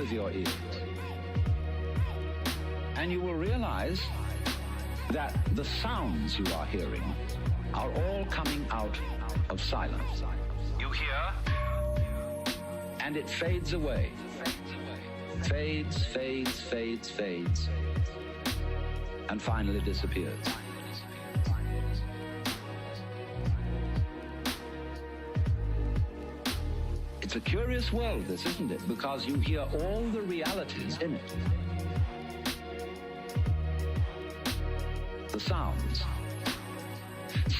with your ears, and you will realize that the sounds you are hearing are all coming out of silence. You hear, and it fades away. Fades, fades, fades, fades, and finally disappears. It's a curious world, this, isn't it? Because you hear all the realities in it. The sounds,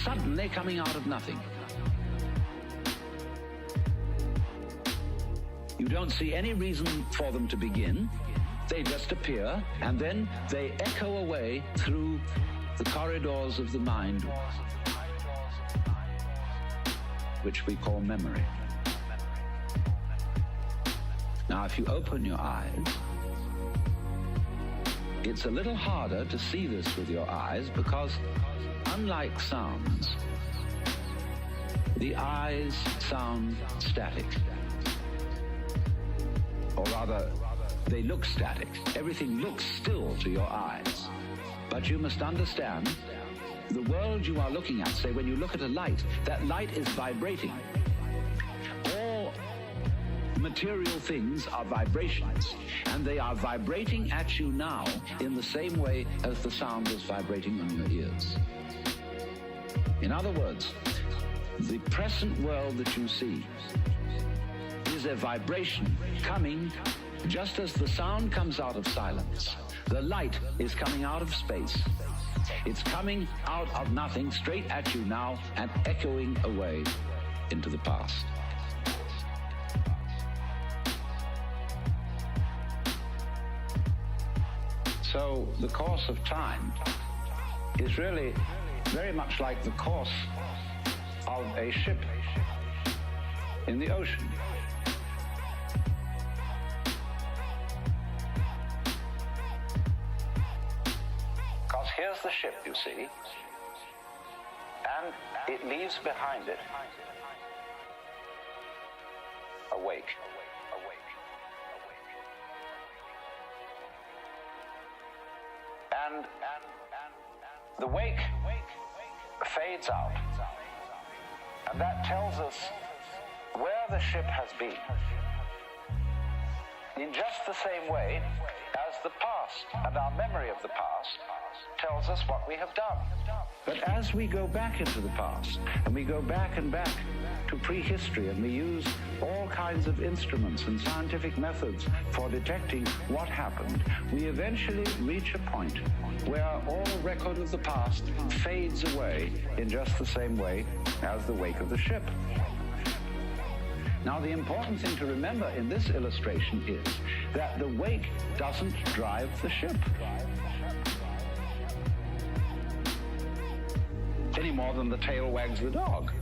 suddenly coming out of nothing. You don't see any reason for them to begin. They just appear, and then they echo away through the corridors of the mind, which we call memory. Now, if you open your eyes, it's a little harder to see this with your eyes because, unlike sounds, the eyes sound static. Or rather, they look static. Everything looks still to your eyes. But you must understand, the world you are looking at, say when you look at a light, that light is vibrating. All material things are vibrations, and they are vibrating at you now in the same way as the sound is vibrating on your ears. In other words, the present world that you see is a vibration coming just as the sound comes out of silence. The light is coming out of space. It's coming out of nothing straight at you now and echoing away into the past. So the course of time is really very much like the course of a ship in the ocean. Because here's the ship, you see, and it leaves behind it a wake. And the wake fades out, and that tells us where the ship has been, in just the same way as the past and our memory of the past tells us what we have done. But as we go back into the past, and we go back and back to prehistory, and we use all kinds of instruments and scientific methods for detecting what happened, we eventually reach a point where all record of the past fades away in just the same way as the wake of the ship. Now, the important thing to remember in this illustration is that the wake doesn't drive the ship any more than the tail wags the dog.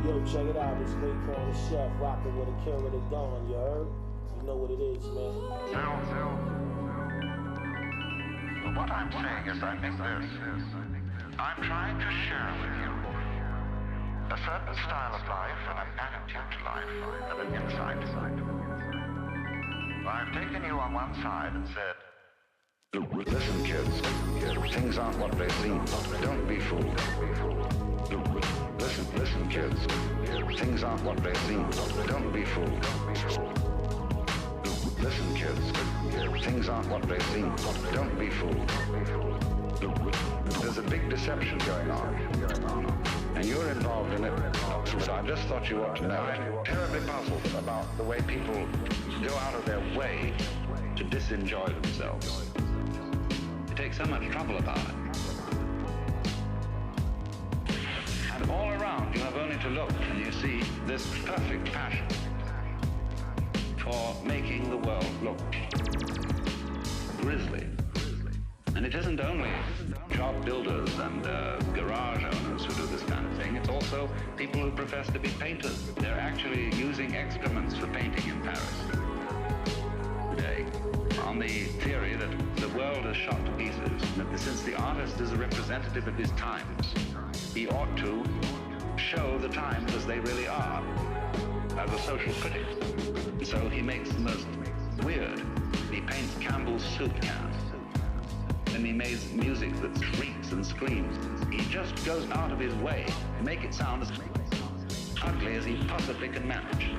Yo, check it out, it's Raekwon the Chef, rocking with a king of the dawn, you heard? You know what it is, man. What I'm saying is I think this. I'm trying to share with you a certain style of life and an attitude to life and an insight. I've taken you on one side and said, listen, kids, things aren't what they seem. Don't be fooled. Listen, kids, things aren't what they seem. Don't be fooled. Listen, kids, things aren't what they seem. Don't be fooled. There's a big deception going on, and you're involved in it. But I just thought you ought to know. I'm terribly puzzled about the way people go out of their way to disenjoy themselves. They take so much trouble about it. And all around you have only to look and you see this perfect passion for making the world look grisly. And it isn't only job builders and garage owners who do this kind of thing. It's also people who profess to be painters. They're actually using excrements for painting in Paris today, on the theory that the world is shot to pieces, and that since the artist is a representative of his times, he ought to show the times as they really are, as a social critic. And so he makes the most weird. He paints Campbell's soup cans, and he makes music that shrieks and screams. He just goes out of his way to make it sound as ugly as he possibly can manage.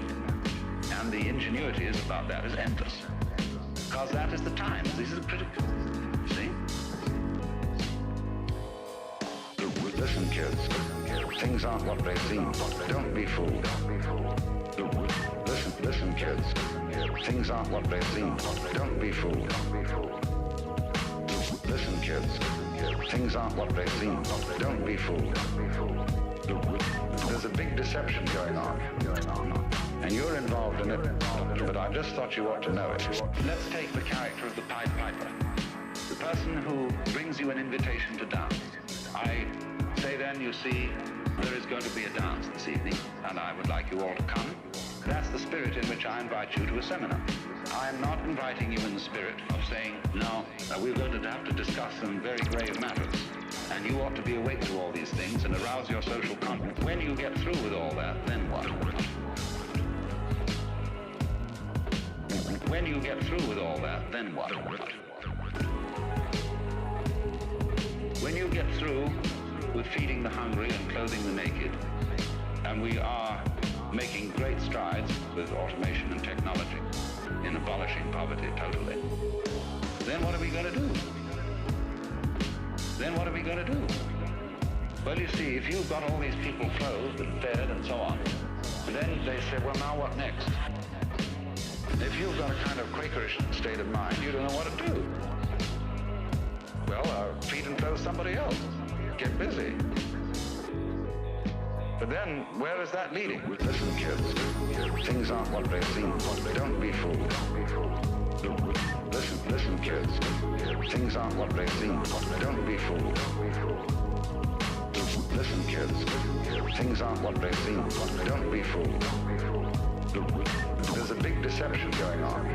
And the ingenuity is about that is endless. Because that is the times. This is critical. See? Listen, kids. Things aren't what they seem. Don't be fooled. Listen, kids. Things aren't what they seem. Don't be fooled. Listen, kids. Things aren't what they seem. Don't be fooled. There's a big deception going on. And you're involved in it, but I just thought you ought to know it. Let's take the character of the Pied Piper. The person who brings you an invitation to dance. I say then, you see, there is going to be a dance this evening, and I would like you all to come. That's the spirit in which I invite you to a seminar. I am not inviting you in the spirit of saying, no, we're going to have to discuss some very grave matters, and you ought to be awake to all these things and arouse your social confidence. When you get through with all that, then what? When you get through with all that, then what? When you get through with feeding the hungry and clothing the naked, and we are making great strides with automation and technology in abolishing poverty totally, then what are we going to do? Then what are we going to do? Well, you see, if you've got all these people clothed and fed and so on, then they say, well, now what next? If you've got a kind of Quakerish state of mind, you don't know what to do. Well, feed and clothe somebody else. Get busy. But then, where is that leading? Listen, kids. Things aren't what they seem. Don't be fooled. Listen, kids. Things aren't what they seem. Don't be fooled. Listen, kids. Things aren't what they seem. Don't be fooled. There's a big deception going on.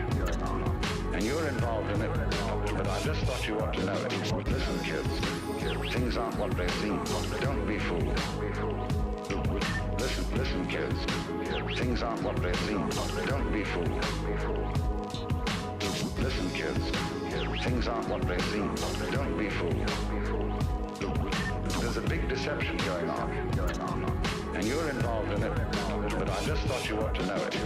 And you're involved in it, but I just thought you ought to know it. Listen, kids. Things aren't what they seem. Don't be fooled. Listen, kids. Things aren't what they seem. Don't be fooled. Listen, kids. Things aren't what they seem. Don't be fooled. There's a big deception going on. And you're involved in it, but I just thought you ought to know it.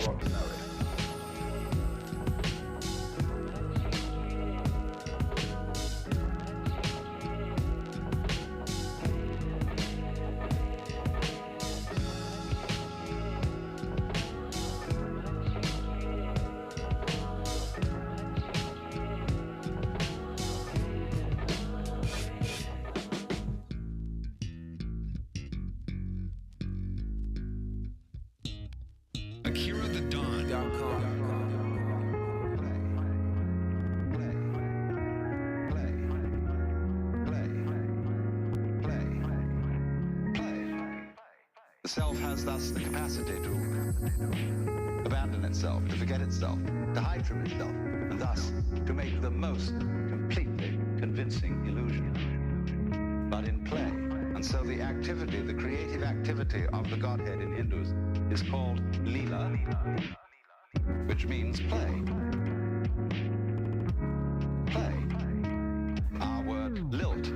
The self has thus the capacity to abandon itself, to forget itself, to hide from itself, and thus to make the most completely convincing illusion. But in play. And so the activity, the creative activity of the Godhead in Hindus is called Leela, which means play. Play. Our word lilt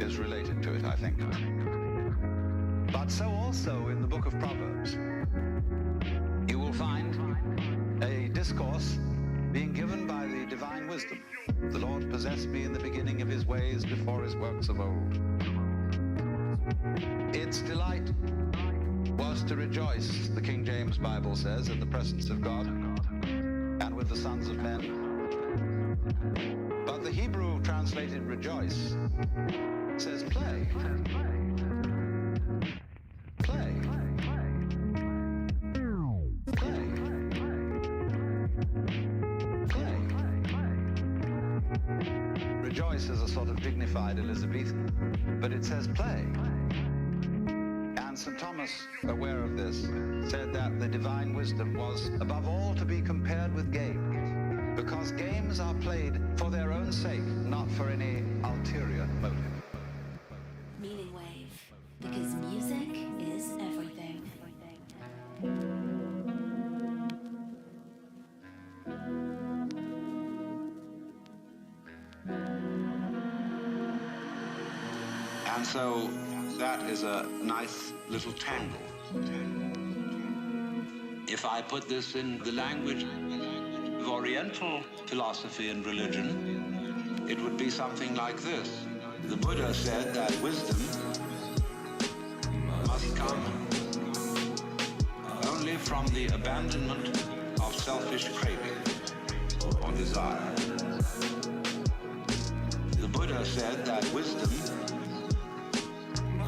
is related to it, I think. But so also in the book of Proverbs, you will find a discourse being given by the divine wisdom. The Lord possessed me in the beginning of his ways before his works of old. Its delight was to rejoice, the King James Bible says, in the presence of God and with the sons of men. But the Hebrew translated rejoice says play. Play. Play. this as a sort of dignified Elizabethan, but it says play. And St. Thomas, aware of this, said that the divine wisdom was above all to be compared with games, because games are played for their own sake, not for any ulterior motive. Meaning Wave, because music is everything. And so that is a nice little tangle. If I put this in the language of Oriental philosophy and religion, it would be something like this. The Buddha said that wisdom must come only from the abandonment of selfish craving or desire. The Buddha said that wisdom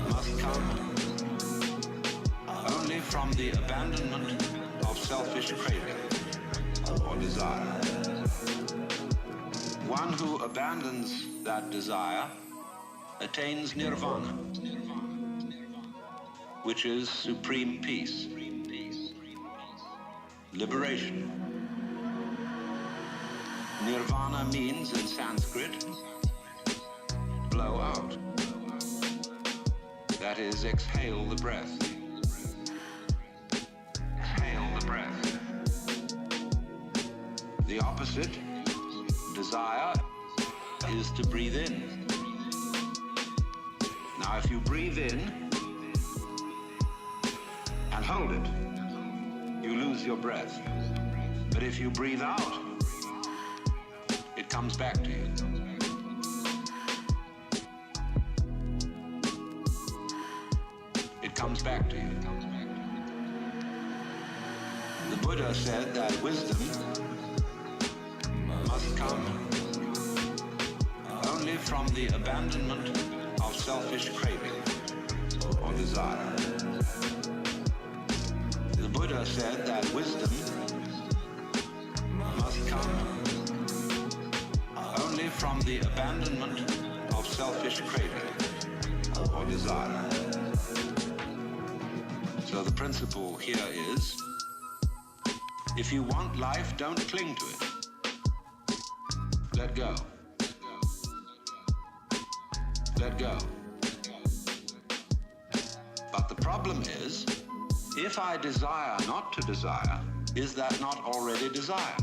must come only from the abandonment of selfish craving or desire. One who abandons that desire attains nirvana, which is supreme peace, liberation. Nirvana means in Sanskrit, blow out. That is, exhale the breath. Exhale the breath. The opposite, desire, is to breathe in. Now, if you breathe in and hold it, you lose your breath. But if you breathe out, it comes back to you. It comes back to you. The Buddha said that wisdom must come only from the abandonment of selfish craving or desire. The Buddha said that wisdom must come only from the abandonment of selfish craving or desire. So the principle here is, if you want life, don't cling to it. Let go. Let go. But the problem is, if I desire not to desire, is that not already desire?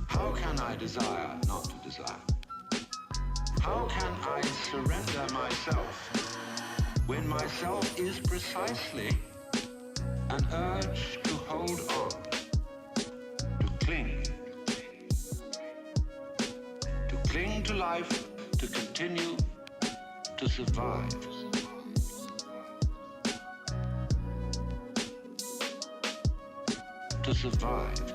How can I desire not to desire? How can I surrender myself when myself is precisely an urge to hold on, to cling to life, to continue to survive. To survive.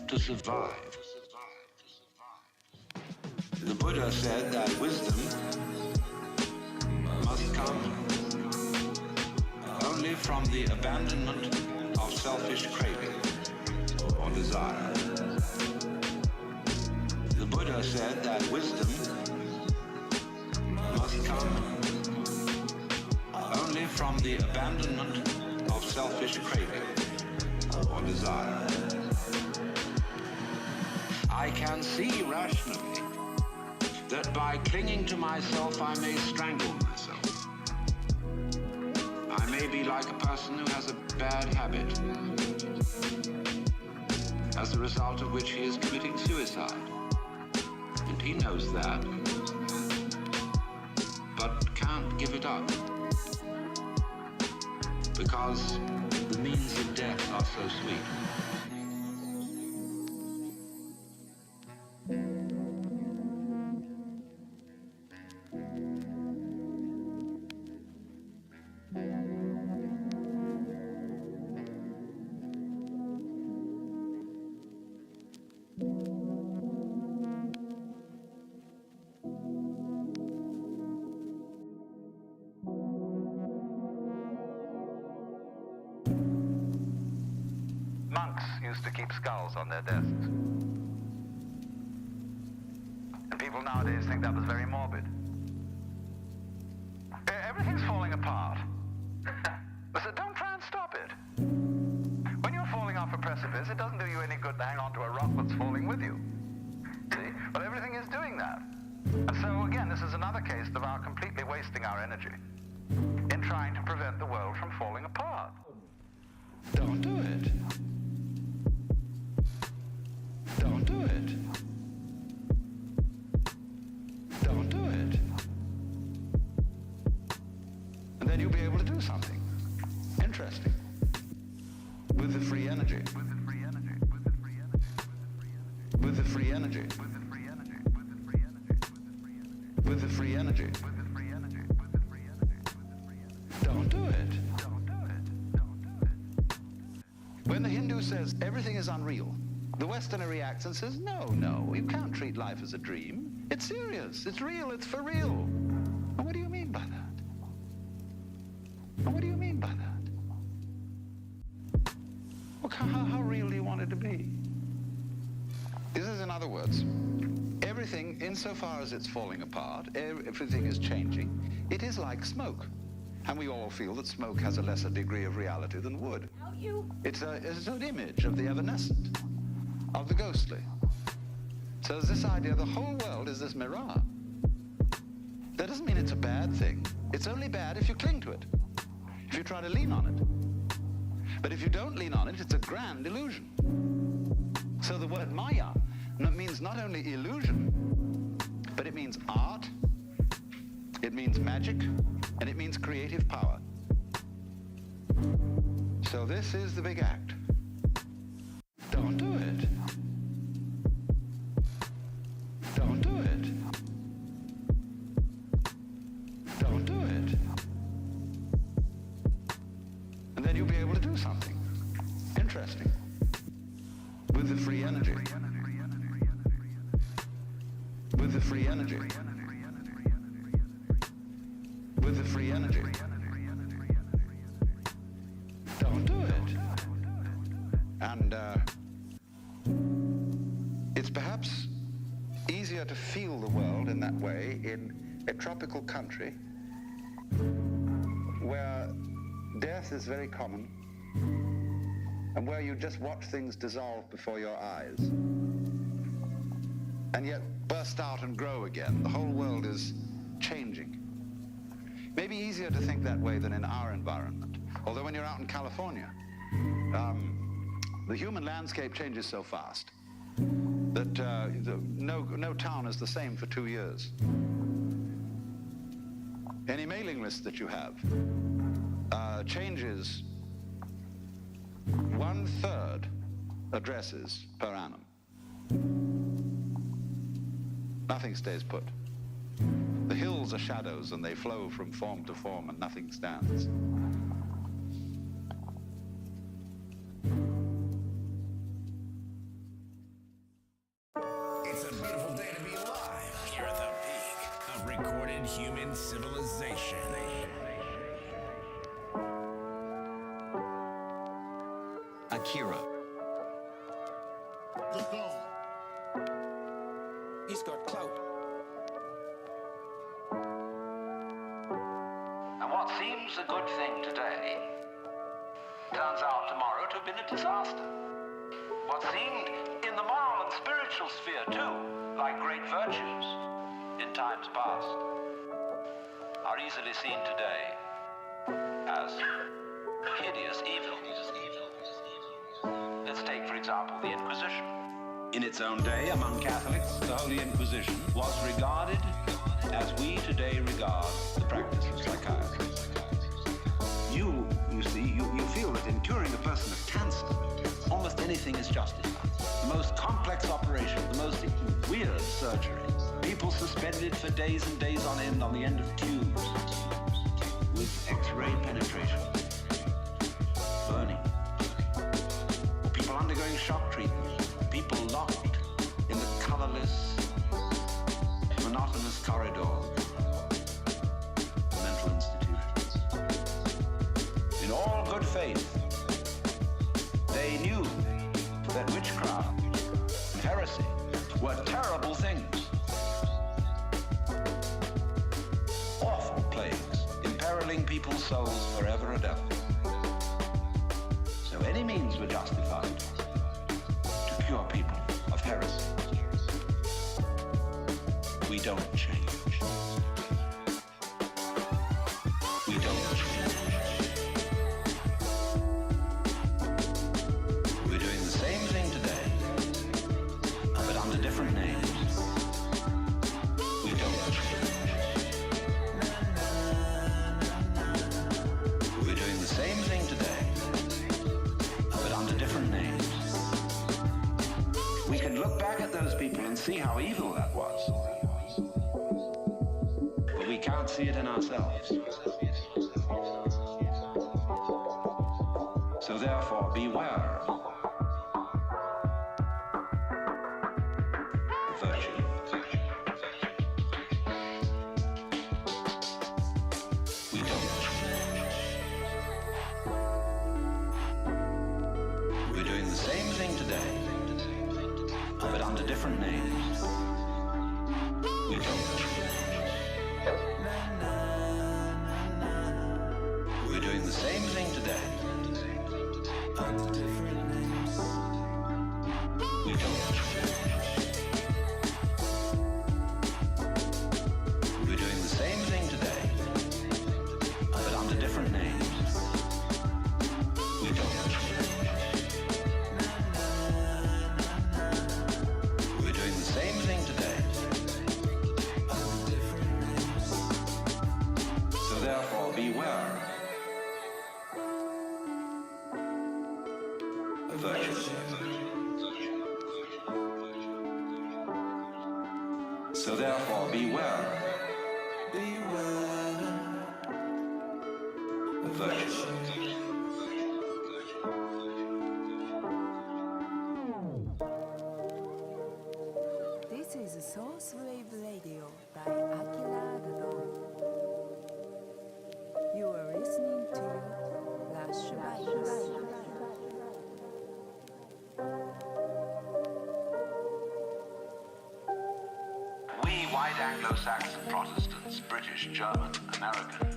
To survive. The Buddha said that wisdom must come only from the abandonment of selfish craving or desire. The Buddha said that wisdom must come only from the abandonment of selfish craving or desire. I can see rationally that by clinging to myself I may strangle myself. I may be like a person who has a bad habit, as a result of which he is committing suicide. And he knows that, but can't give it up, because the means of death are so sweet. Monks keep skulls on their desks. And people nowadays think that was very morbid. Everything's falling apart. So don't try and stop it. When you're falling off a precipice, it doesn't do you any good to hang on to a rock that's falling with you. See? Well, everything is doing that. And so, again, this is another case of our completely wasting our energy in trying to prevent the world from falling apart. Don't do it. Don't do it. Don't do it. And then you'll be able to do something interesting with the free energy. With the free energy. With the free energy. With the free energy. With the free energy. With the free energy. With the free energy. With the free energy. With the free energy. With the free energy. Don't do it. Don't do it. Don't do it. When the Hindu says everything is unreal, the Westerner reacts and says, no, you can't treat life as a dream. It's serious, it's real, it's for real. And what do you mean by that? And what do you mean by that? Well, how real do you want it to be? This is, in other words, everything, insofar as it's falling apart, everything is changing, it is like smoke. And we all feel that smoke has a lesser degree of reality than wood. It's an image of the evanescent, of the ghostly. So there's this idea the whole world is this mirage. That doesn't mean it's a bad thing. It's only bad if you cling to it, if you try to lean on it. But if you don't lean on it, it's a grand illusion. So the word Maya means not only illusion, but it means art, it means magic, and it means creative power. So this is the big act. Don't do it. Don't do it. Don't do it. And then you'll be able to do something interesting with the free energy. With the free energy. With the free energy. Don't do it. And it's perhaps easier to feel the world in that way in a tropical country where death is very common and where you just watch things dissolve before your eyes and yet burst out and grow again. The whole world is changing. Maybe easier to think that way than in our environment. Although when you're out in California, the human landscape changes so fast that no town is the same for 2 years. Any mailing list that you have changes 1/3 addresses per annum. Nothing stays put. The hills are shadows and they flow from form to form and nothing stands. It's a beautiful day to be alive here at the peak of recorded human civilization. Akira. He's got clout. And what seems a good thing today turns out tomorrow to have been a disaster. What seemed in the moral and spiritual sphere too, like great virtues in times past, are easily seen today as hideous evil. Let's take, for example, the Inquisition. In its own day, among Catholics, the Holy Inquisition was regarded as we today regard the practice of psychiatry. You see, you feel that in curing a person of cancer, almost anything is justified. The most complex operation, the most weird surgery, people suspended for days and days on end on the end of tubes with X-ray penetration, burning, people undergoing shock treatment, people locked in the colorless, monotonous corridors of mental institutions. In all good faith, they knew that witchcraft and heresy were terrible things. Awful plagues, imperiling people's souls forever and ever. So any means were justified to cure people of heresy. We don't change. We don't change. We're doing the same thing today, but under different names. We don't change. We're doing the same thing today, but under different names. We can look back at those people and see how evil that was. But we can't see it in ourselves. So therefore, beware of virtue. We don't. We're doing the same thing today, but under different names. We don't. We're doing the same thing today, under different names. We don't. We're doing the same thing today, but under different names. We don't. We're doing the same thing today, under different names. So therefore, beware of virtue. So therefore, beware of virtue. This is Source Wave Radio by Akira the Dawn. You are listening to Lush Vibes. We white Anglo-Saxon Protestants, British, German, American,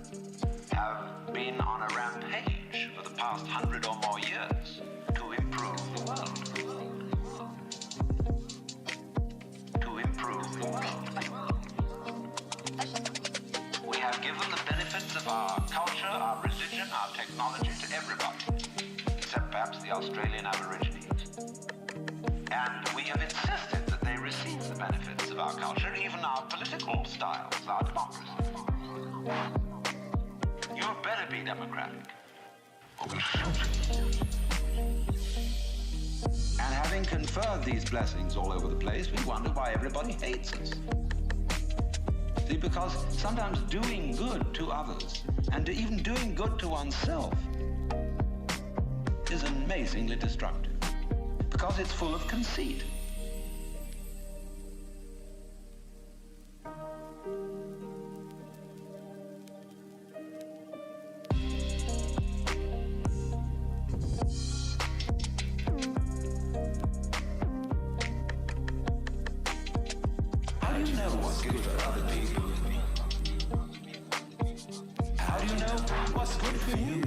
have been on a rampage for the past 100 or more years to improve the world. To improve the world. We have given the benefits of our culture, our religion, our technology to everybody, except perhaps the Australian Aborigines. And we have insisted that they receive the benefits of our culture, even our political styles, our democracy. You better be democratic, or we shoot. And having conferred these blessings all over the place, we wonder why everybody hates us. See, because sometimes doing good to others, and even doing good to oneself, is amazingly destructive. Because it's full of conceit. How do you know what's good for other people? How do you know what's good for you?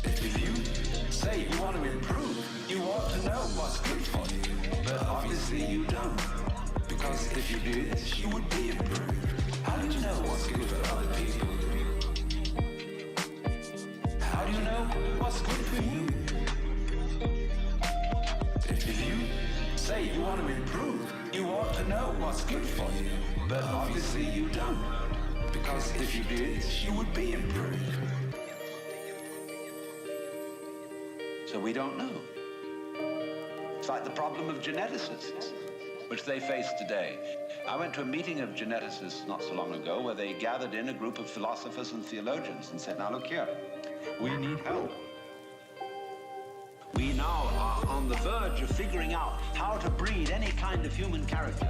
If you say you want to improve, you ought to know what's good for you. But obviously you don't. Because if you did, you would be improved. How do you know what's good for other people? How do you know what's good for you? If you say you want to improve, you ought to know what's good for you. But obviously you don't. Because if you did, you would be improved. So we don't know. It's like the problem of geneticists, which they face today. I went to a meeting of geneticists not so long ago where they gathered in a group of philosophers and theologians and said, now look here, we need help. We now are on the verge of figuring out how to breed any kind of human character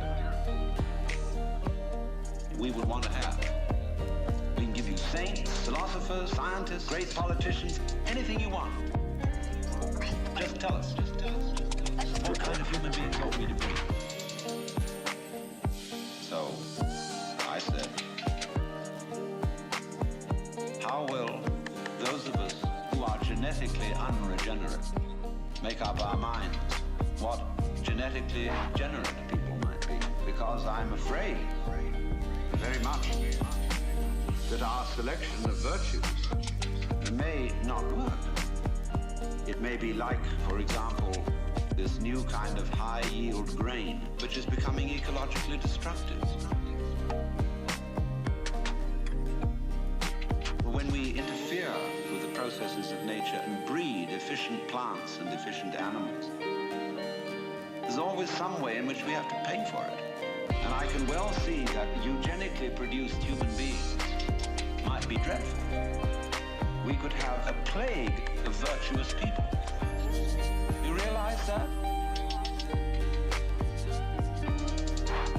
we would want to have. We can give you saints, philosophers, scientists, great politicians, anything you want. Just tell us. What kind of human being you want me to be? So, I said, how will those of us who are genetically unregenerate make up our minds what genetically generate people might be? Because I'm afraid very much that our selection of virtues may not work. It may be like, for example, this new kind of high-yield grain, which is becoming ecologically destructive. When we interfere with the processes of nature and breed efficient plants and efficient animals, there's always some way in which we have to pay for it. And I can well see that eugenically produced human beings might be dreadful. We could have a plague of virtuous people. You realize that?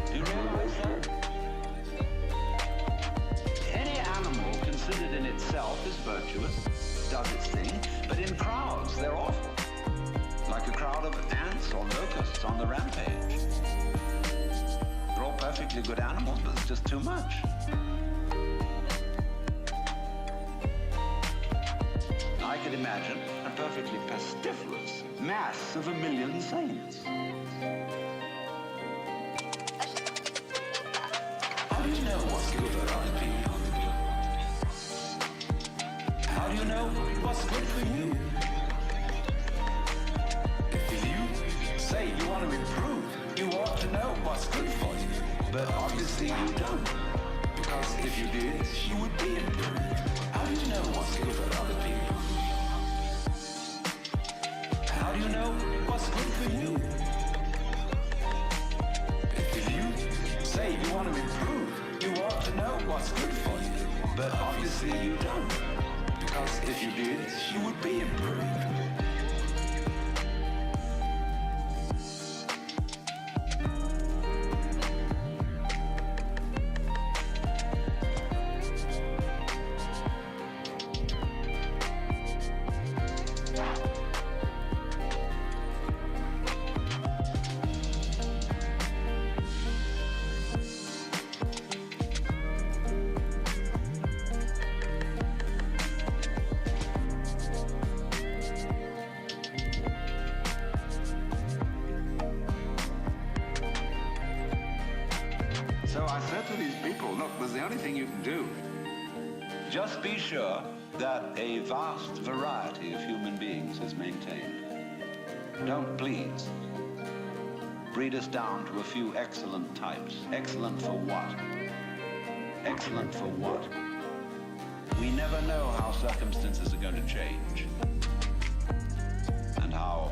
Do you realize that? Any animal considered in itself is virtuous, does its thing, but in crowds they're awful. Like a crowd of ants or locusts on the rampage. They're all perfectly good animals, but it's just too much. I could imagine a perfectly pestiferous mass of 1 million saints. How do you know what's good for other people? How do you know what's good for you? If you say you want to improve, you ought to know what's good for you. But obviously you don't. Because if you did, you would be improved. How do you know what's good for other people? How do you know what's good for you? If you say you want to improve, you ought to know what's good for you. But obviously you don't. Because if you did, you would be improved. So I said to these people, look, there's the only thing you can do. Just be sure that a vast variety of human beings is maintained. Don't please breed us down to a few excellent types. Excellent for what? Excellent for what? We never know how circumstances are going to change and how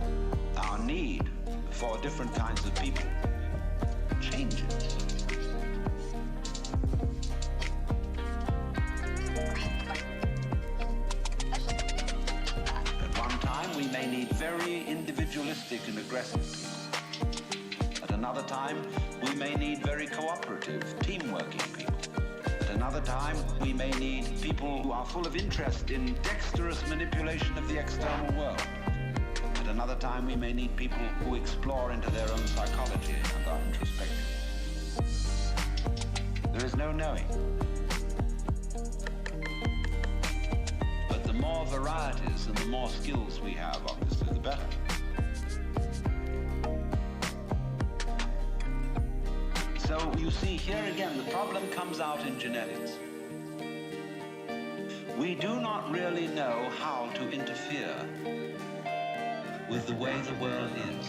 our need for different kinds of people changes. We may need very individualistic and aggressive people. At another time, we may need very cooperative, team-working people. At another time, we may need people who are full of interest in dexterous manipulation of the external world. At another time, we may need people who explore into their own psychology and are introspective. There is no knowing. The more varieties and the more skills we have, obviously, the better. So you see, here again, the problem comes out in genetics. We do not really know how to interfere with the way the world is.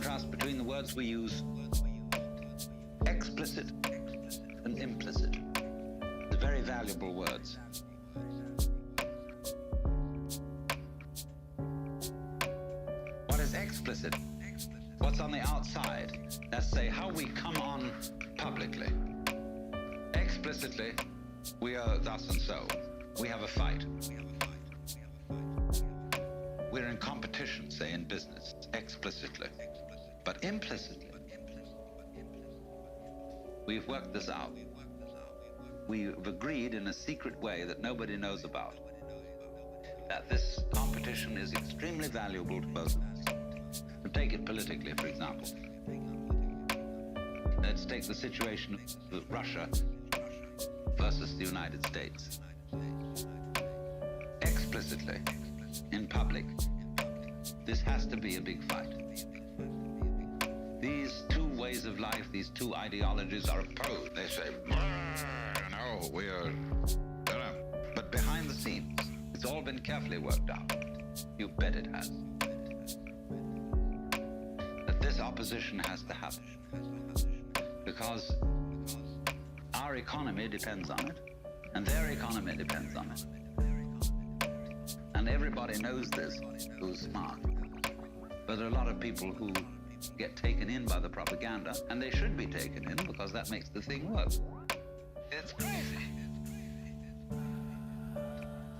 contrast between the words we use, explicit and implicit. They're very valuable words. What is explicit? What's on the outside? Let's say how we come on publicly. Explicitly, we are thus and so. We have a fight. We're in competition, say in business, explicitly. But implicitly, we've worked this out. We've agreed in a secret way that nobody knows about that this competition is extremely valuable to both of us. Take it politically, for example. Let's take the situation of Russia versus the United States. Explicitly, in public, this has to be a big fight. These two ways of life, these two ideologies are opposed. They say, no, we are... But behind the scenes, it's all been carefully worked out. You bet it has. That this opposition has to happen. Because our economy depends on it, and their economy depends on it. And everybody knows this who's smart. But there are a lot of people who get taken in by the propaganda, and they should be taken in because that makes the thing work. It's crazy.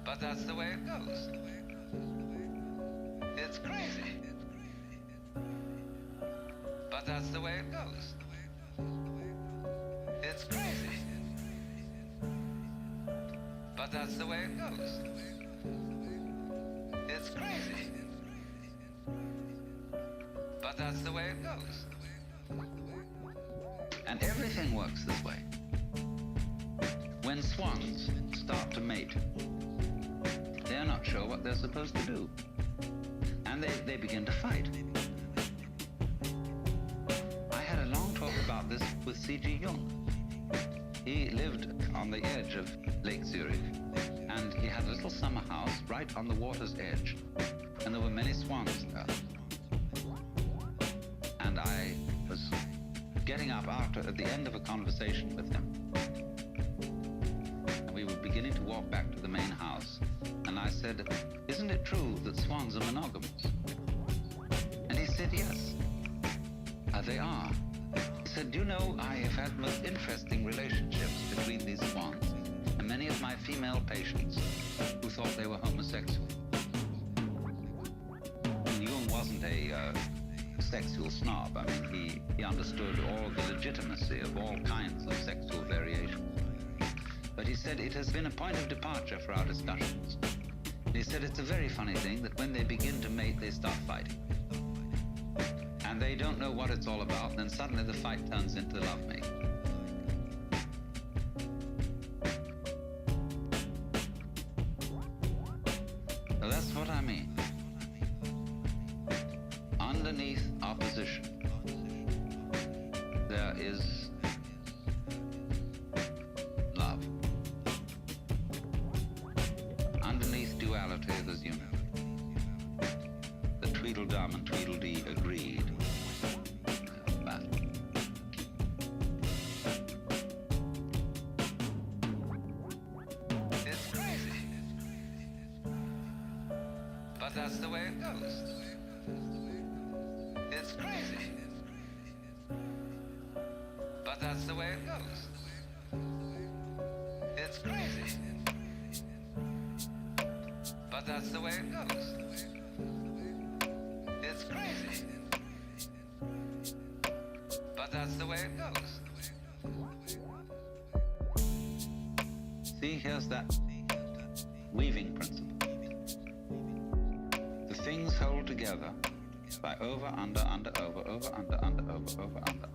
But that's the way it goes. It's crazy. But that's the way it goes. It's crazy. But that's the way it goes. It's crazy. But that's the way it goes. And everything works this way. When swans start to mate, they're not sure what they're supposed to do. And they begin to fight. I had a long talk about this with C.G. Jung. He lived on the edge of Lake Zurich, and he had a little summer house right on the water's edge, and there were many swans there. And I was getting up at the end of a conversation with him, and we were beginning to walk back to the main house, and I said, "Isn't it true that swans are monogamous?" And he said, "Yes, they are." He said, "Do you know, I have had most interesting relationships between these swans and many of my female patients who thought they were homosexual." And Jung wasn't a sexual snob. I mean, he understood all the legitimacy of all kinds of sexual variation. But he said it has been a point of departure for our discussions. And he said it's a very funny thing that when they begin to mate, they start fighting. And they don't know what it's all about, and then suddenly the fight turns into lovemaking. So that's what I mean. Underneath opposition, there is love. Underneath duality, there's unity. The Tweedledum and Tweedledee agreed. It's crazy. But that's the way it goes. It's crazy. But that's the way it goes. It's crazy. But that's the way it goes. It's crazy. But that's the way it goes. See, here's that weaving principle. The things hold together by over, under, over, over, under, over, under.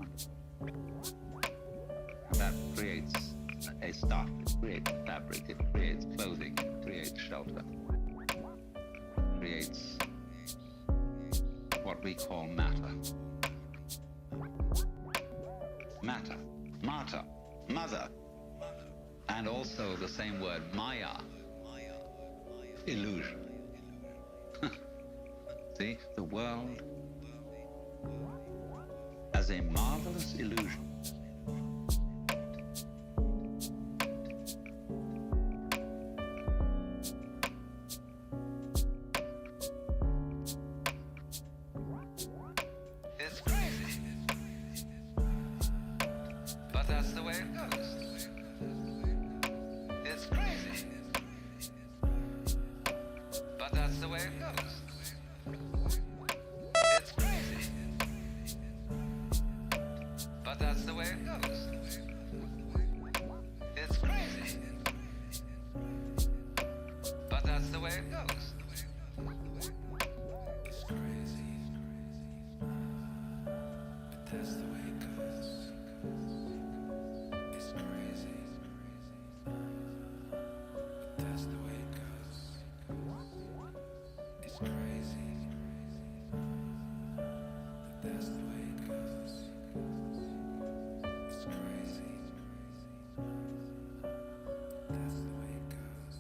And that creates a stuff, it creates fabric, it creates clothing, it creates shelter, it creates what we call matter. Matter, mater, mother, and also the same word, maya, illusion. See, the world as a marvelous illusion. It's crazy, but that's the way it goes. It's crazy, but that's the way it goes. It's crazy, but that's the way it goes. It's crazy, but that's the way it goes. It's crazy, but that's the way it goes. It's crazy, but that's the way it goes. It's crazy, but that's the way it goes. It's crazy, that's the way it goes.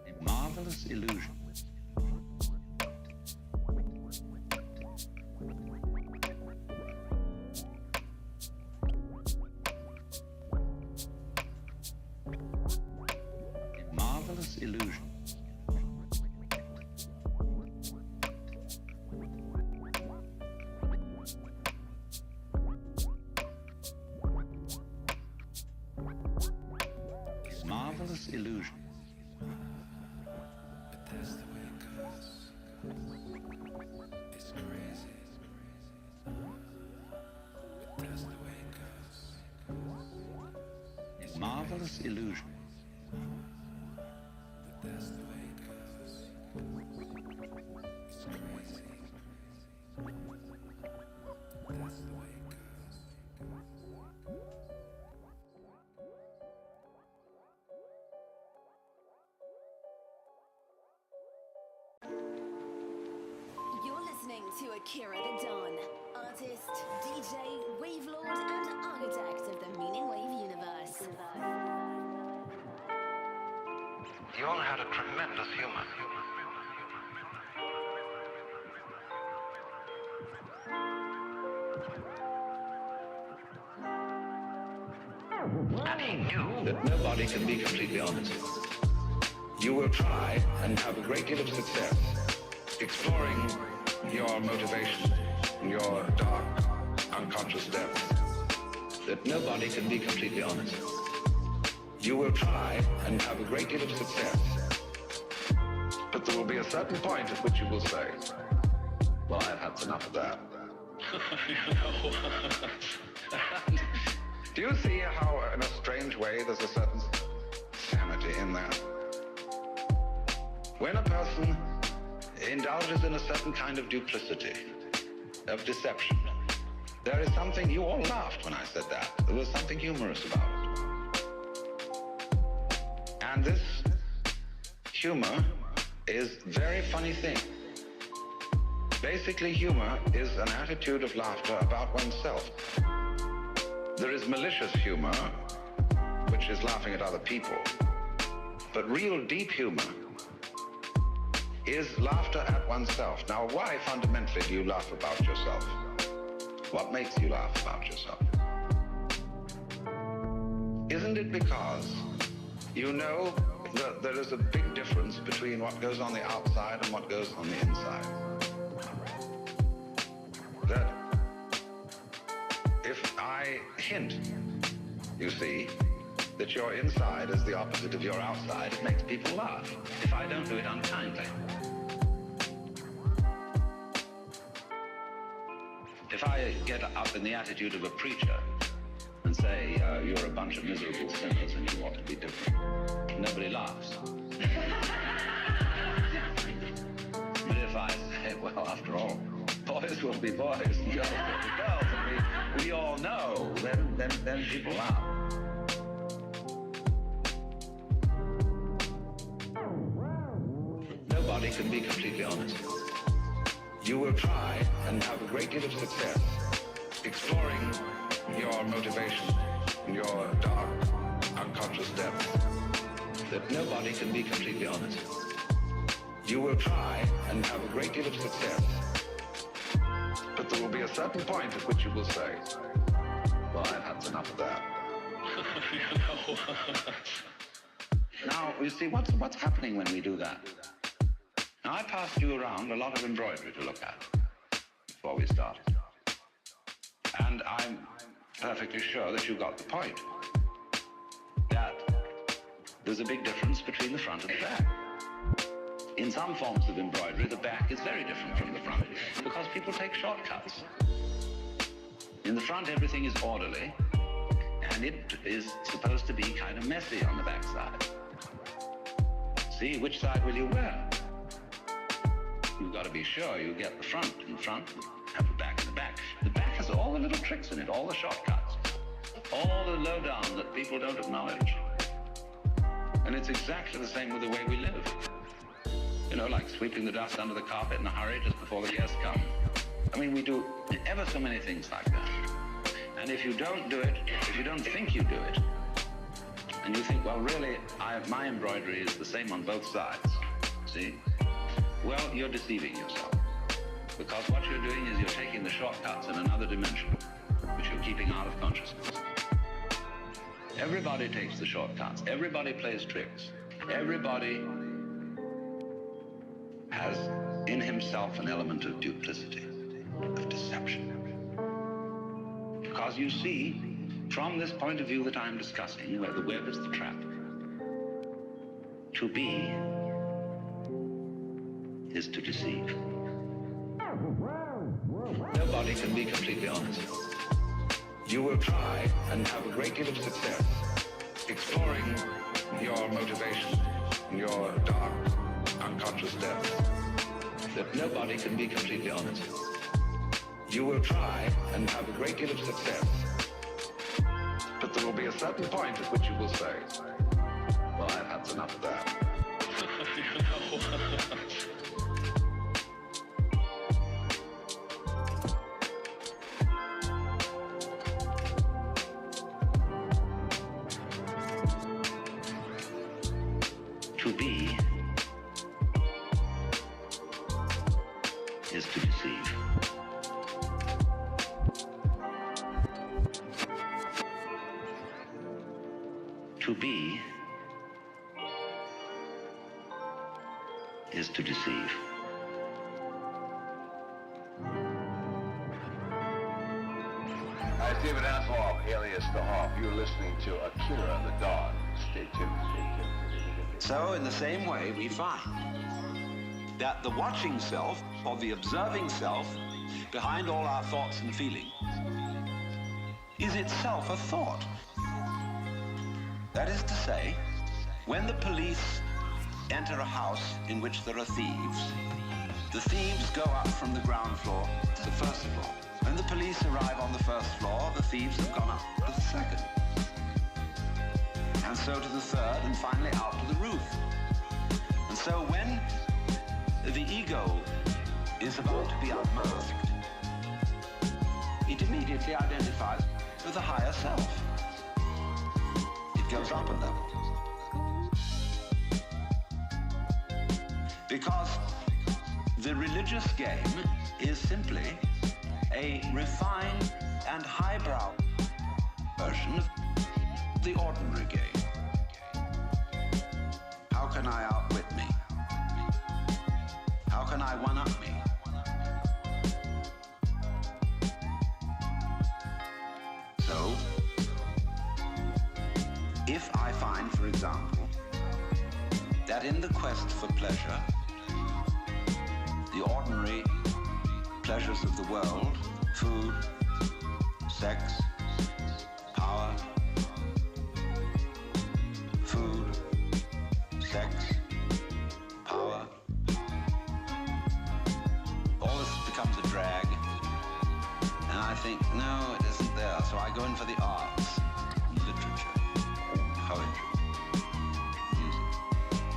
A marvelous illusion. A marvelous illusion. A marvelous illusion. But that's the way it goes. It's crazy, but that's the way it goes. A marvelous illusion. But that's the way it goes. It's crazy, that's the way it goes. You're listening to Akira the Don, artist, DJ, wavelord, and architect of the Meaning Wave universe. You all had a tremendous humor. And he knew that nobody can be completely honest. You will try and have a great deal of success exploring your motivation and your dark, unconscious depths. That nobody can be completely honest. You will try and have a great deal of success. But there will be a certain point at which you will say, well, I've had enough of that. Do you see how, in a strange way, there's a certain sanity in that? When a person indulges in a certain kind of duplicity, of deception, there is something, you all laughed when I said that. There was something humorous about it. And this humor is a very funny thing. Basically, humor is an attitude of laughter about oneself. There is malicious humor, which is laughing at other people. But real deep humor is laughter at oneself. Now, why fundamentally do you laugh about yourself? What makes you laugh about yourself? Isn't it because you know that there is a big difference between what goes on the outside and what goes on the inside? That if I hint, you see, that your inside is the opposite of your outside, it makes people laugh, if I don't do it unkindly. If I get up in the attitude of a preacher and say, you're a bunch of miserable sinners and you ought to be different, nobody laughs. But if I say, well, after all, boys will be boys and girls will be girls, and we all know, then people laugh. Nobody can be completely honest. You will try and have a great deal of success exploring your motivation and your dark, unconscious depths. That nobody can be completely honest. You will try and have a great deal of success, but there will be a certain point at which you will say, well, I've had enough of that. Now, you see, what's happening when we do that? Now, I passed you around a lot of embroidery to look at before we started. And I'm perfectly sure that you got the point. That there's a big difference between the front and the back. In some forms of embroidery, the back is very different from the front because people take shortcuts. In the front, everything is orderly, and it is supposed to be kind of messy on the back side. See, which side will you wear? You've got to be sure you get the front in front, have the back in the back. The back has all the little tricks in it, all the shortcuts, all the lowdown that people don't acknowledge. And it's exactly the same with the way we live. You know, like sweeping the dust under the carpet in a hurry just before the guests come. I mean, we do ever so many things like that. And if you don't do it, if you don't think you do it, and you think, well, really, my embroidery is the same on both sides, see? Well, you're deceiving yourself. Because what you're doing is you're taking the shortcuts in another dimension, which you're keeping out of consciousness. Everybody takes the shortcuts. Everybody plays tricks. Everybody has in himself an element of duplicity, of deception. Because you see, from this point of view that I'm discussing, where the web is the trap, to be is to deceive. Nobody can be completely honest. You will try and have a great deal of success exploring your motivation, your dark, unconscious depths, that nobody can be completely honest. You will try and have a great deal of success, but there will be a certain point at which you will say, well, I've had enough of that. To be is to deceive. To be is to deceive. Hi, David Hasselhoff, alias The Hoff. You're listening to Akira the Dog. Stay tuned. So, in the same way, we find that the watching self, or the observing self, behind all our thoughts and feelings, is itself a thought. That is to say, when the police enter a house in which there are thieves, the thieves go up from the ground floor to the first floor. When the police arrive on the first floor, the thieves have gone up to the second. And so to the third, and finally out to the roof. And so when the ego is about to be unmasked, it immediately identifies with the higher self. It goes up a level. Because the religious game is simply a refined and highbrow version of the ordinary game. How can I outwit me? How can I one-up me? So, if I find, for example, that in the quest for pleasure, the ordinary pleasures of the world, food, sex, power, food, sex, power, all this becomes a drag. And I think, no, it isn't there. So I go in for the arts, literature, poetry, music.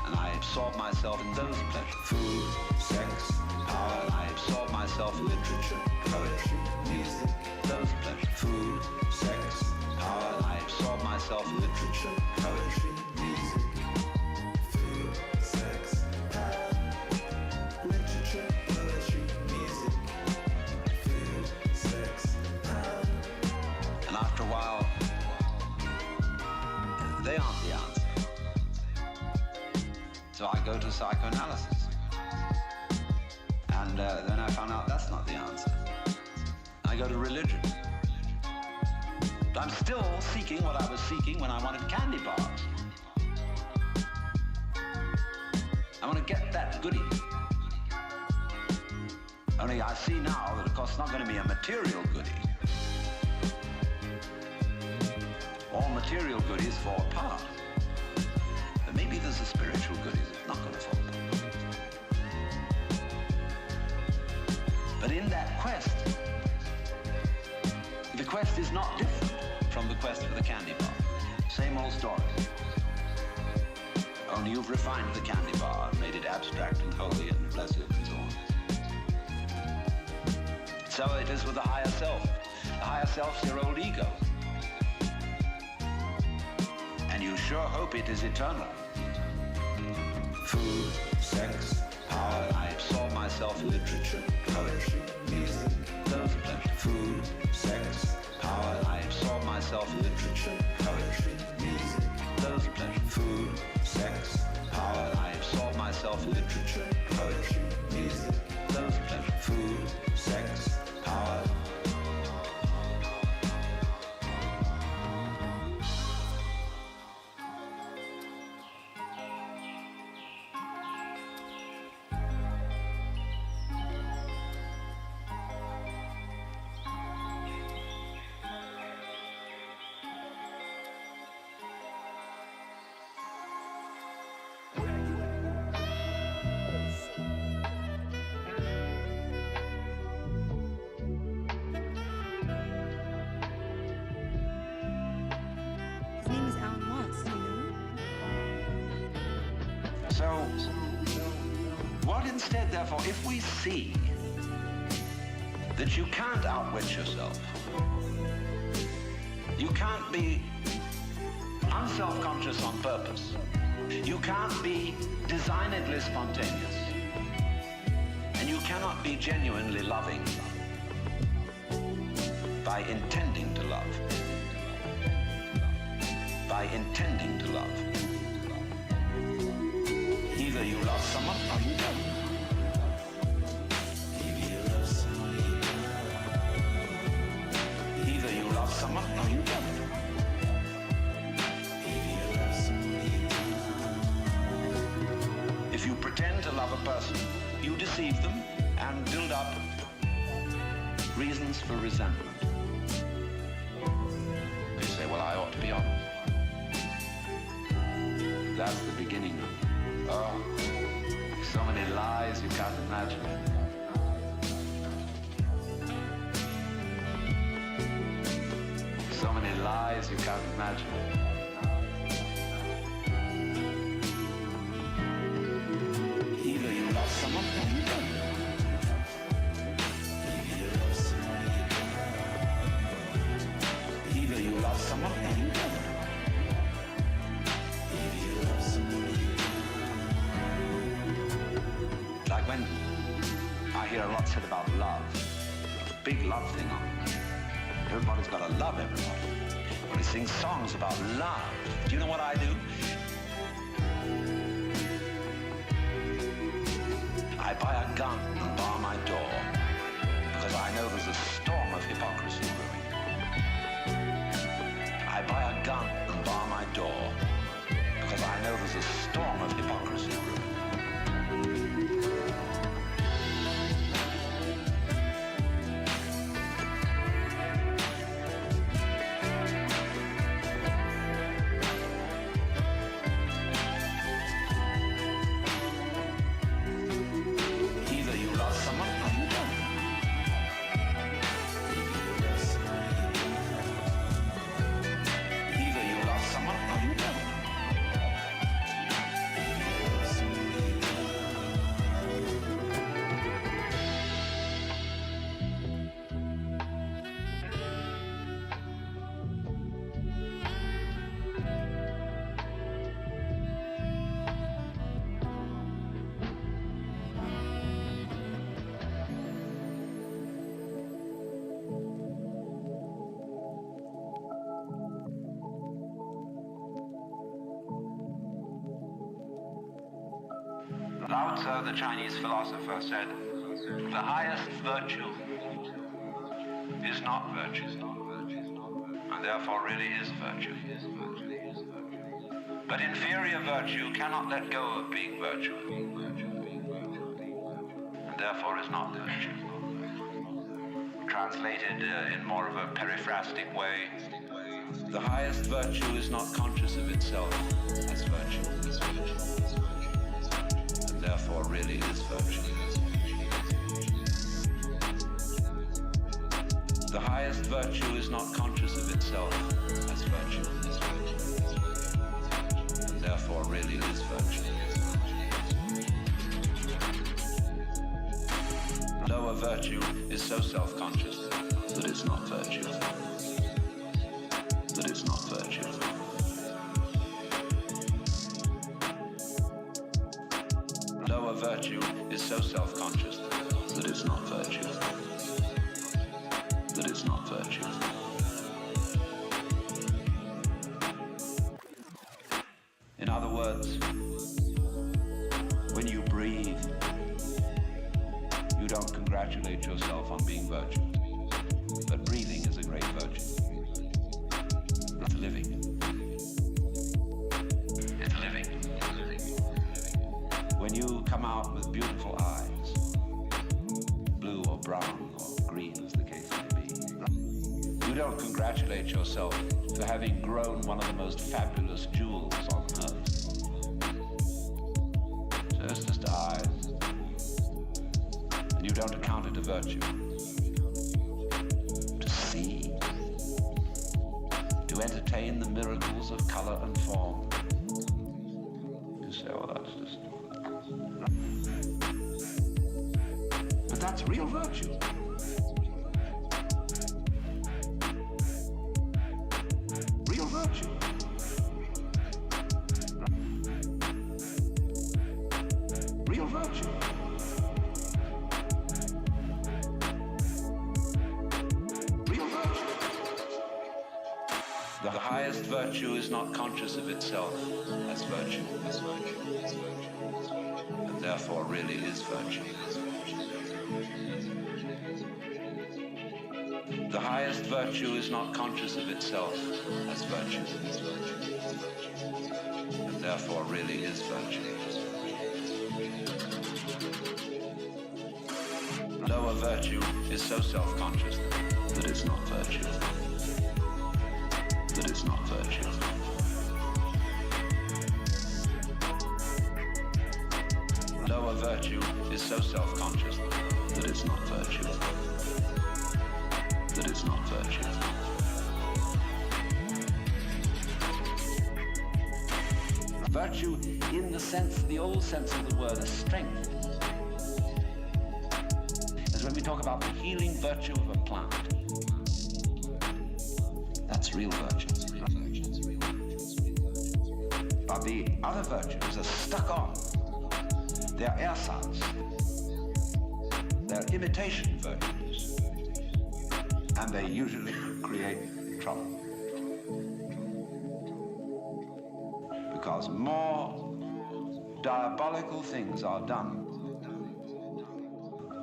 And I absorb myself in those pleasures. Food, sex, power. And I absorb myself in literature, poetry, music, those pleasures. Food, sex, power. And I absorb myself in literature, poetry, music. Food, sex, power. Literature, poetry, music. Food, sex, So I go to psychoanalysis. And then I found out that's not the answer. I go to religion. But I'm still seeking what I was seeking when I wanted candy bars. I want to get that goodie. Only I see now that, of course, it's not going to be a material goodie. All material goodies fall apart. But maybe there's a spiritual goodie that's not going to fall apart. But in that quest, the quest is not different from the quest for the candy bar. Same old story. Only you've refined the candy bar and made it abstract and holy and blessed and so on. So it is with the higher self. The higher self's your old ego. And you sure hope it is eternal. Food, sex, power. I absorb myself in literature, poetry, music. Those are pleasure. Food, sex, power. I absorb myself in literature, poetry, music. Those are pleasure. Food, sex, power. I absorb myself in literature, poetry, music. Those are pleasure. Food, sex, power. Instead, therefore, if we see that you can't outwit yourself, you can't be unself-conscious on purpose, you can't be designedly spontaneous, and you cannot be genuinely loving by intending to love. By intending to love. Either you love someone or you don't. Someone, no, you don't. If you pretend to love a person, you deceive them and build up reasons for resentment. You say, well, I ought to be honest. That's the beginning of so many lies you can't imagine. So many lies you can't imagine. Either you love someone or you don't. Either you love someone or you don't. Like when I hear a lot said about love, a big love thing on. Everybody's got to love everybody. Everybody sings songs about love. Do you know what I do? I buy a gun and bar my door because I know there's a storm of hypocrisy brewing. I buy a gun and bar my door because I know there's a storm of hypocrisy brewing. Lao Tzu, the Chinese philosopher, said, "The highest virtue is not virtue, and therefore really is virtue. But inferior virtue cannot let go of being virtue, and therefore is not virtue." Translated in more of a periphrastic way, the highest virtue is not conscious of itself as virtue, and therefore really is virtue. The highest virtue is not conscious of itself as virtue, and therefore really is virtue. Lower virtue is so self-conscious that it's not virtue. That it's not virtue. Lower virtue is so self-conscious that it's not virtue. That it's not virtue. In other words, when you breathe, you don't congratulate yourself on being virtue. But breathing is a great virtue. It's living. It's living. When you come out with beautiful eyes, blue or brown or green as the case may be, you don't congratulate yourself for having grown one of the most fabulous jewels on earth. So it's just eyes. You don't account it a virtue. To see, to entertain the miracles of color and form. You say, oh, that's just... But that's real virtue. Real virtue. Real virtue. The highest virtue is not conscious of itself as virtue, and therefore really is virtue. The highest virtue is not conscious of itself as virtue, and therefore really is virtue. Lower virtue is so self-conscious that it's not virtue. That it's not virtue. Lower virtue is so self-conscious that it's not virtue. That it's not virtue. Virtue in the sense, the old sense of the word, is strength. As when we talk about the healing virtue of a plant. That's real virtue. But the other virtues are stuck on. They're ersatz. They're imitation virtues. And they usually create trouble. Because more diabolical things are done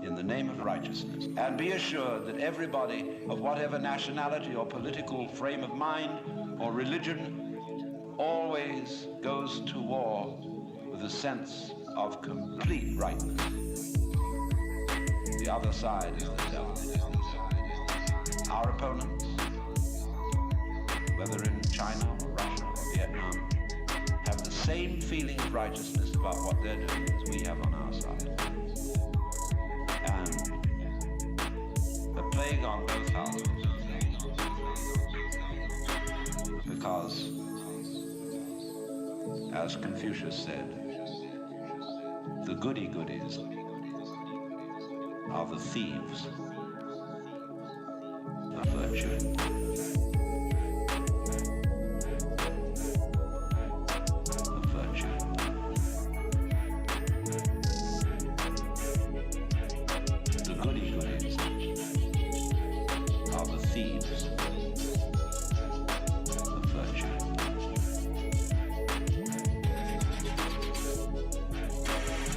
in the name of righteousness. And be assured that everybody of whatever nationality or political frame of mind or religion always goes to war with a sense of complete rightness. The other side is the devil. Our opponents, whether in China or Russia or Vietnam, have the same feeling of righteousness about what they're doing as we have on our side. And the plague on both houses, because, as Confucius said, the goody-goodies are the thieves of virtue.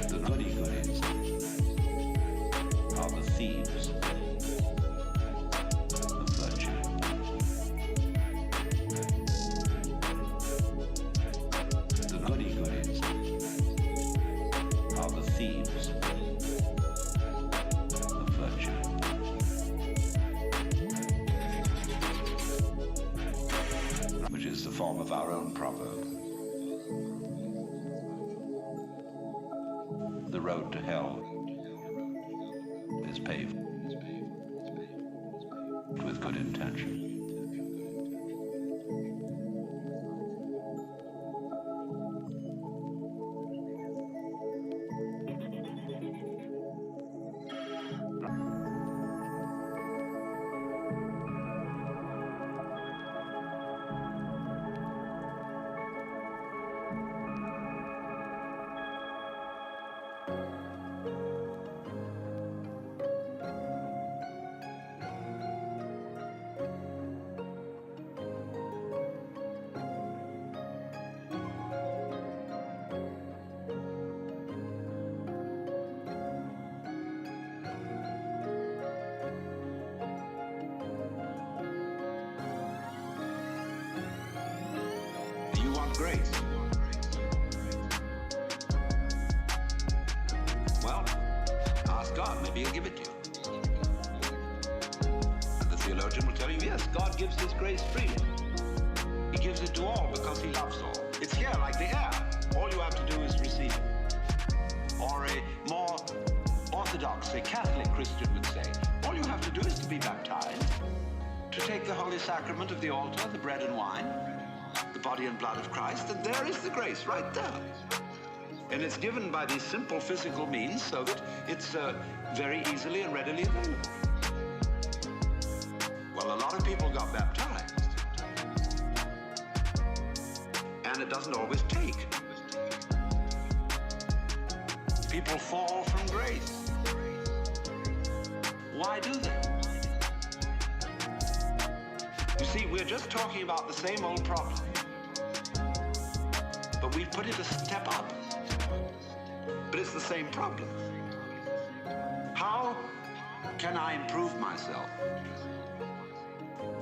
The road to hell is paved with good intention. Grace. Well, ask God, maybe he'll give it to you. And the theologian will tell you, yes, God gives his grace freely. He gives it to all because he loves all. It's here like the air. All you have to do is receive it. Or a more orthodox, a Catholic Christian would say, all you have to do is to be baptized, to take the holy sacrament of the altar, the bread and wine, the body and blood of Christ, and there is the grace right there. And it's given by these simple physical means so that it's very easily and readily available. Well, a lot of people got baptized, and it doesn't always take. People fall from grace. Why do they? You see, we're just talking about the same old problem. But we've put it a step up. But it's the same problem. How can I improve myself?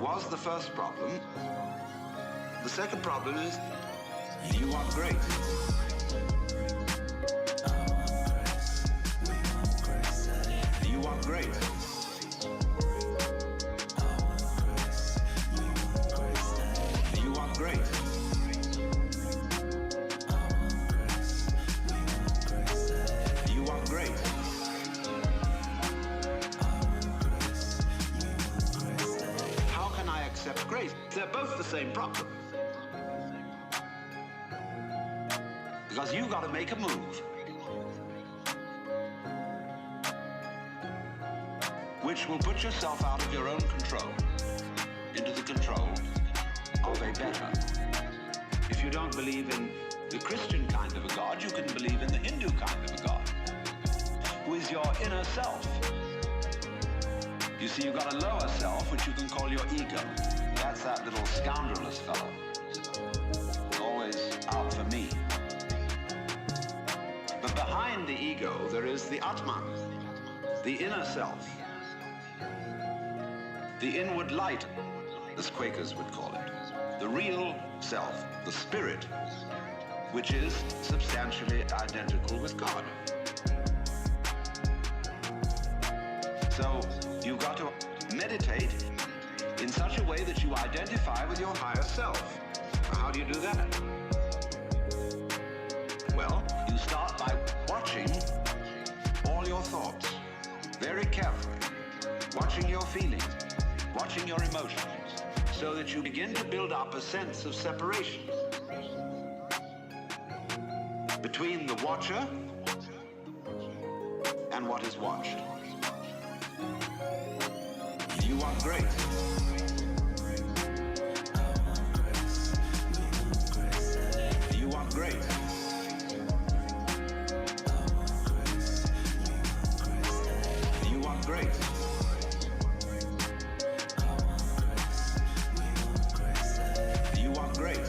Was the first problem. The second problem is, do you want grace? Do you want grace? Do you want grace? Grace. They're both the same problem. Because you got to make a move, which will put yourself out of your own control into the control of a better. If you don't believe in the Christian kind of a God, you can believe in the Hindu kind of a God, who is your inner self. You see, you've got a lower self, which you can call your ego. That's that little scoundrelous fellow, always out for me. But behind the ego, there is the Atman, the inner self, the inward light, as Quakers would call it, the real self, the spirit, which is substantially identical with God. So you've got to meditate in such a way that you identify with your higher self. How do you do that? Well, you start by watching all your thoughts very carefully, watching your feelings, watching your emotions, so that you begin to build up a sense of separation between the watcher and what is watched. Do you want grace? Do you want grace? Do you want grace? Do you want grace?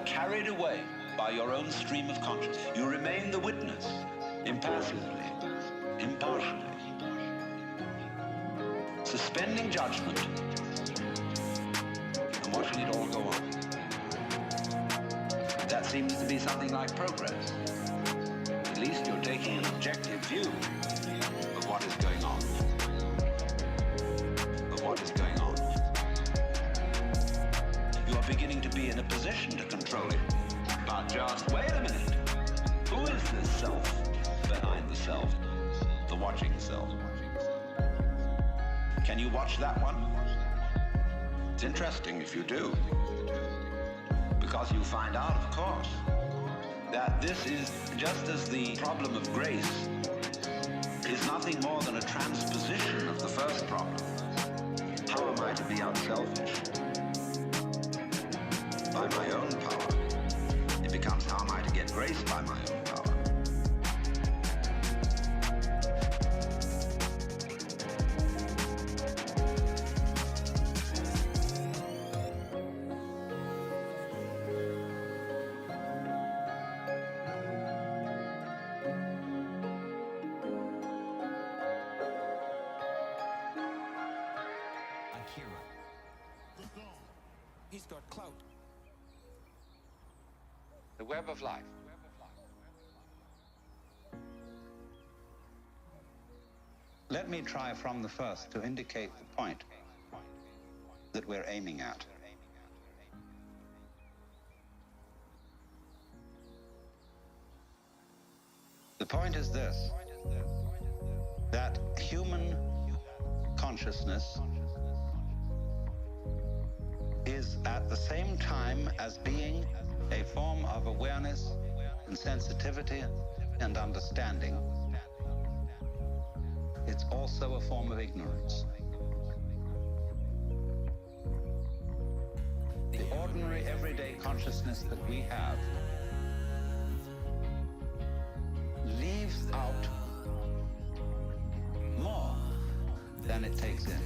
Carried away by your own stream of consciousness. You remain the witness, impassively, impartially, suspending judgment and watching it all go on. That seems to be something like progress. At least you're taking an objective view of what is going on. Of what is going on. You are beginning to be in a position to control it. But just wait a minute. Who is this self behind the self? The watching self. Can you watch that one? It's interesting if you do. Because you find out, of course, that this is just as the problem of grace is nothing more than a transposition of the first problem. How am I to be unselfish? By my own power. It becomes how am I to get grace by my own power. He's got clout. The web of life. Let me try from the first to indicate the point that we're aiming at. The point is this, that human consciousness is at the same time as being a form of awareness and sensitivity and understanding, it's also a form of ignorance. The ordinary everyday consciousness that we have leaves out more than it takes in.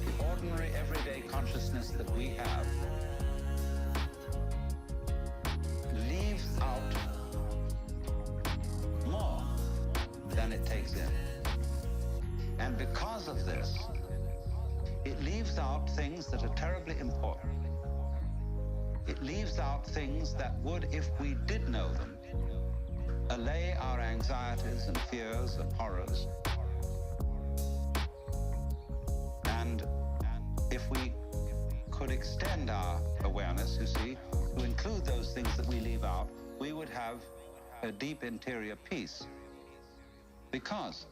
The ordinary everyday consciousness that we have leaves out more than it takes in. And because of this, it leaves out things that are terribly important. It leaves out things that would, if we did know them, allay our anxieties and fears and horrors. And if we could extend our awareness, you see, to include those things that we leave out, we would have a deep interior peace. Because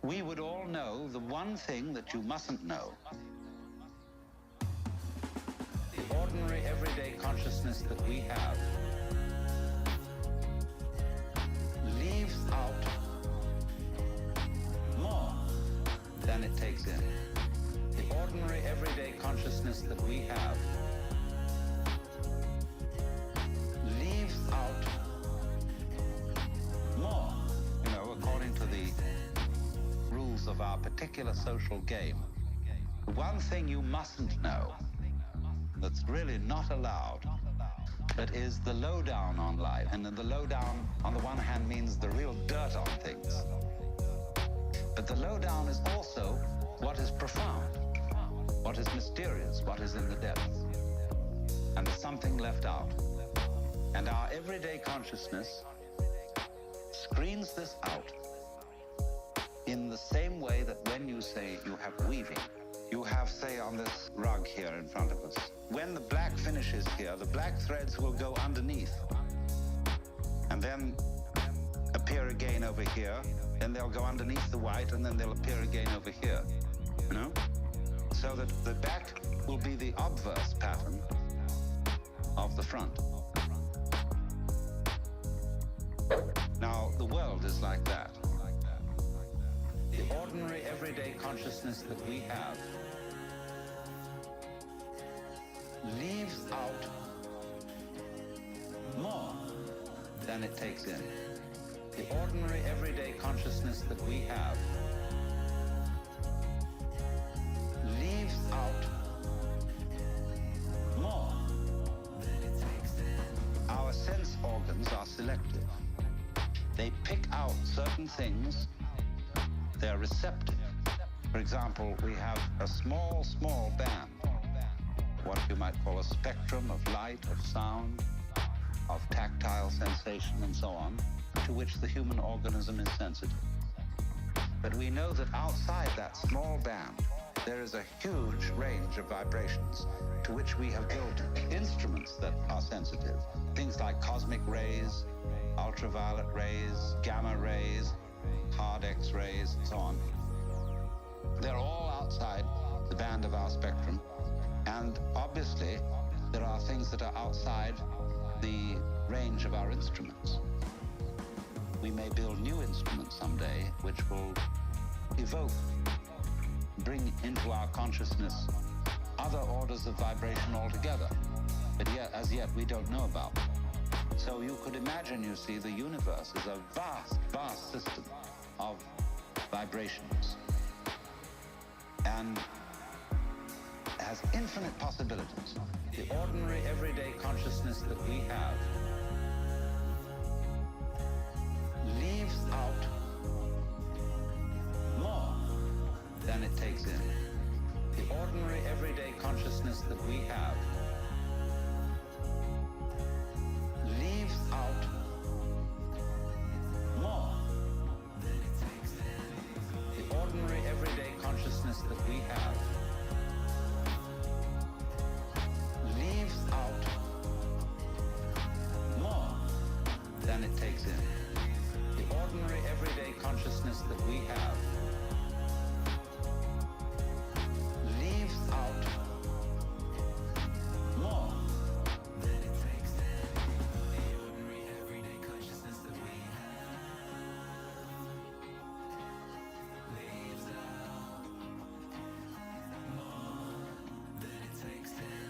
we would all know the one thing that you mustn't know. The ordinary everyday consciousness that we have leaves out more than it takes in. The ordinary everyday consciousness that we have leaves out more, according to the rules of our particular social game. The one thing you mustn't know, that's really not allowed, that is the lowdown on life. And then the lowdown, on the one hand, means the real dirt on things. But the lowdown is also what is profound, what is mysterious, what is in the depths. And there's something left out. And our everyday consciousness screens this out in the same way that when you say you have weaving, you have, say, on this rug here in front of us, when the black finishes here, the black threads will go underneath and then appear again over here, then they'll go underneath the white and then they'll appear again over here, so that the back will be the obverse pattern of the front. Now, the world is like that. The ordinary everyday consciousness that we have leaves out more than it takes in. The ordinary everyday consciousness that we have leaves out more. Our They pick out certain things. They're receptive. For example, we have a small band, what you might call a spectrum of light, of sound, of tactile sensation, and so on, to which the human organism is sensitive. But we know that outside that small band, there is a huge range of vibrations to which we have built instruments that are sensitive. Things like cosmic rays, ultraviolet rays, gamma rays, hard X-rays, and so on. They're all outside the band of our spectrum. And obviously, there are things that are outside the range of our instruments. We may build new instruments someday which will evoke, bring into our consciousness other orders of vibration altogether, but yet, as yet, we don't know about. So you could imagine, you see, the universe is a vast system of vibrations and has infinite possibilities. The ordinary, everyday consciousness that we have leaves out more than it takes in. The ordinary, everyday consciousness that we have leaves out more than it takes in. The ordinary, everyday consciousness that we have leaves out more than it takes in. The ordinary, everyday consciousness that we have leaves out more than it takes in. The ordinary, everyday consciousness that we have leaves out more than it takes in.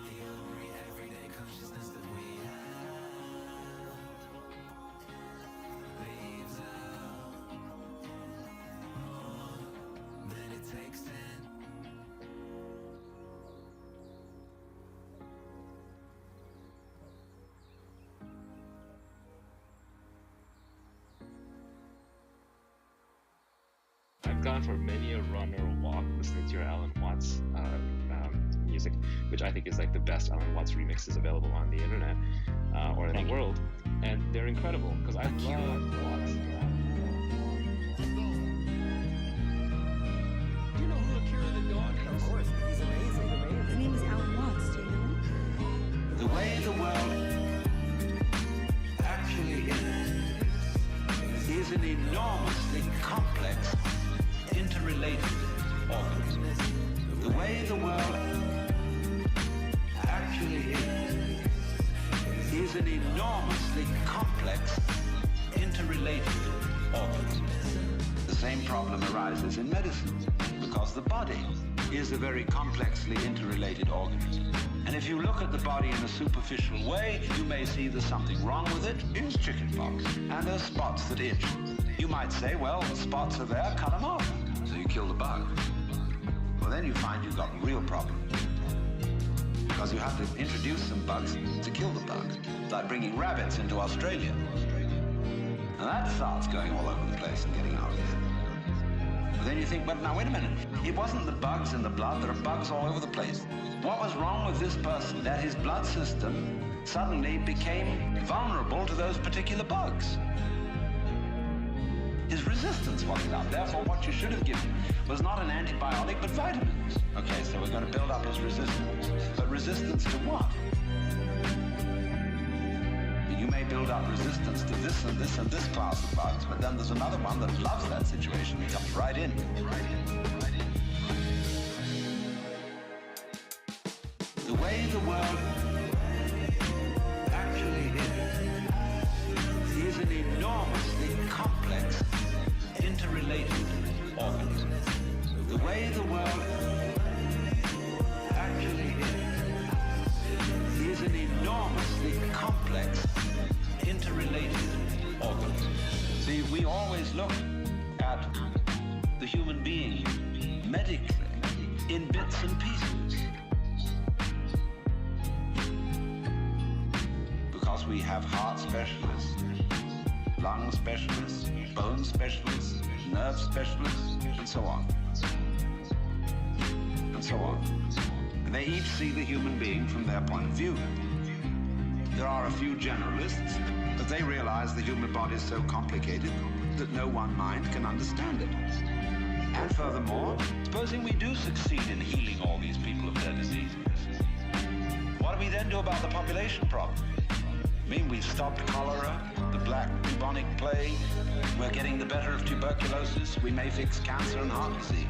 The ordinary, everyday consciousness that we have leaves out more than it takes in. I've gone for many a run or a walk listening to your Alan Watts music, which I think is like the best Alan Watts remixes available on the internet or in the world, and they're incredible because I love Watts. Do you know who Akira the Dog is? Of course, he's amazing. His name is Alan Watts, do you know? The way the world actually is an enormously complex, interrelated organism. The way the world actually is an enormously complex, interrelated organism. The same problem arises in medicine, because the body is a very complexly interrelated organism. And if you look at the body in a superficial way, you may see there's something wrong with it. It's chickenpox. And there's spots that itch. You might say, well, the spots are there, cut them off. So you kill the bug. Well, then you find you've got a real problem. Because you have to introduce some bugs to kill the bug. It's like bringing rabbits into Australia. And that starts going all over the place and getting out of there. But then you think, well, now wait a minute. It wasn't the bugs in the blood. There are bugs all over the place. What was wrong with this person? That his blood system suddenly became vulnerable to those particular bugs. His resistance wasn't up. Therefore, what you should have given was not an antibiotic, but vitamins. Okay, so we're going to build up his resistance. But resistance to what? You may build up resistance to this and this and this class of bugs, but then there's another one that loves that situation and comes right in. The way the world actually is an enormously complex, interrelated organism. The way the world actually is an enormously complex, interrelated organism. See, we always look at the human being medically in bits and pieces. Because we have heart specialists, lung specialists, bone specialists, nerve specialists, and so on. And so on. And they each see the human being from their point of view. There are a few generalists, but they realize the human body is so complicated that no one mind can understand it. And furthermore, supposing we do succeed in healing all these people of their diseases, what do we then do about the population problem? I mean, we've stopped cholera, the black bubonic plague, we're getting the better of tuberculosis, we may fix cancer and heart disease.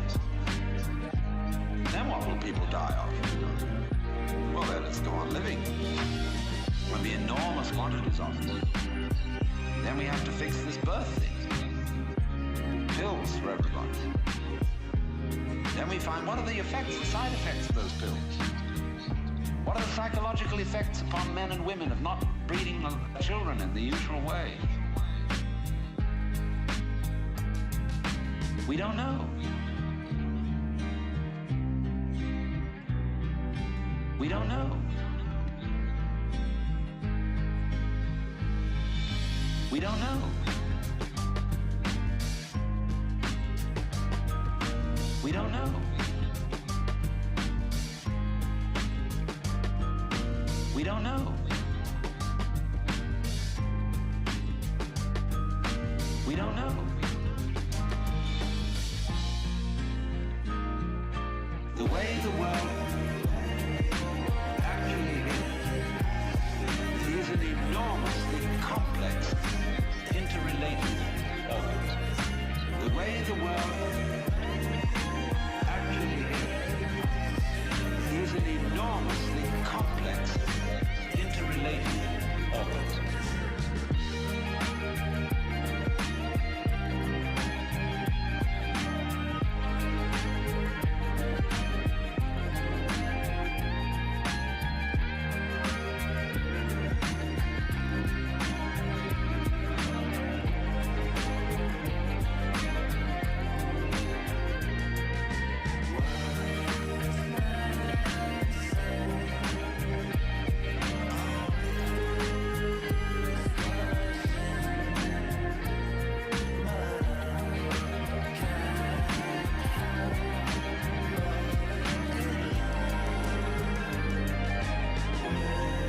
Then what will people die of? Well, let us go on living. When the enormous quantities of it. Then we have to fix this birth thing. Pills for everybody. Then we find what are the effects, the side effects of those pills? What are the psychological effects upon men and women of not breeding children in the usual way? We don't know. We don't know. We don't know. We don't know. We don't know. We don't know.